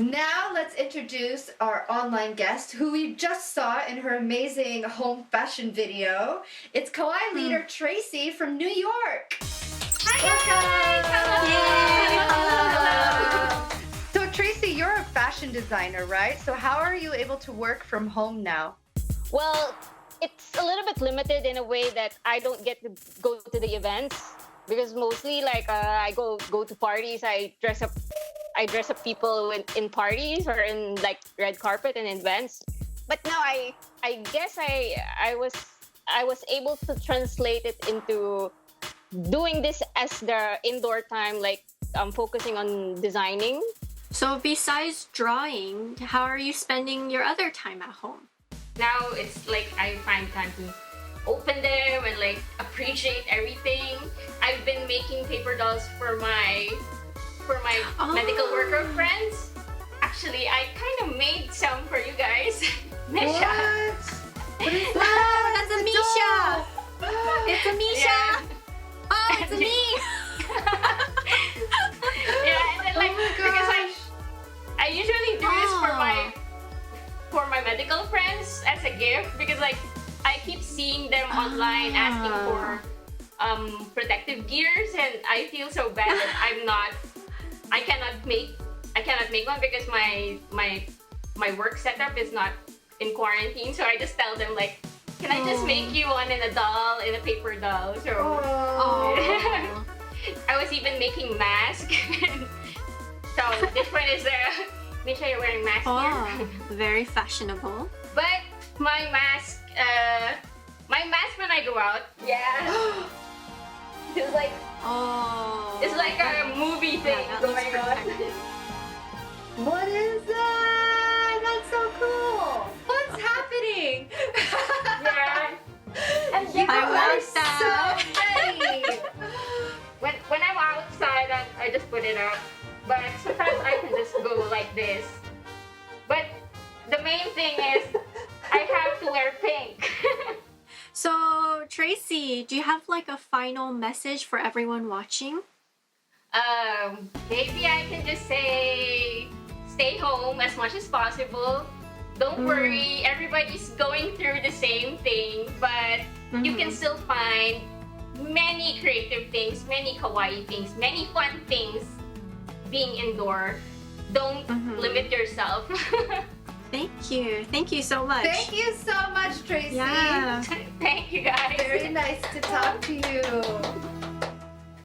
Now let's introduce our online guest who we just saw in her amazing home fashion video. It's Kawaii Leader Tracy from New York. Hi guys! Hello! So Tracy, you're a fashion designer, right? So how are you able to work from home now? Well, it's a little bit limited in a way that I don't get to go to the events because mostly I go to parties. I dress up people in parties or in like red carpet and events. But now I guess I was able to translate it into doing this as the indoor time, like focusing on designing. So besides drawing, how are you spending your other time at home? Now it's like I find time to open them and like appreciate everything. I've been making paper dolls for my medical worker friends. Actually, I kind of made some for you guys. Misha. What is Wow, that? that's a Misha! It's a Misha! Yeah. Oh, it's me! Yeah, and then like because I usually do this for my medical friends as a gift because like I keep seeing them online asking for protective gears and I feel so bad that I cannot make one because my work setup is not in quarantine, so I just tell them like, can I just make you one in a paper doll? So I was even making masks. So this one is Misha, you're wearing mask here. Very fashionable. But my mask when I go out, it's like it's like a movie thing going on. What is that? That's so cool. What's happening? Yeah. And You I are love so that. ready. when I'm outside, I just put it up. But sometimes I can just go like this. But the main thing is I have to wear pink. So, Tracy, do you have like a final message for everyone watching? Maybe I can just say stay home as much as possible. Don't worry, everybody's going through the same thing, but you can still find many creative things, many kawaii things, many fun things being indoor. Don't limit yourself. Thank you. Thank you so much. Thank you so much, Tracy. Yeah. Thank you guys. Very nice to talk to you.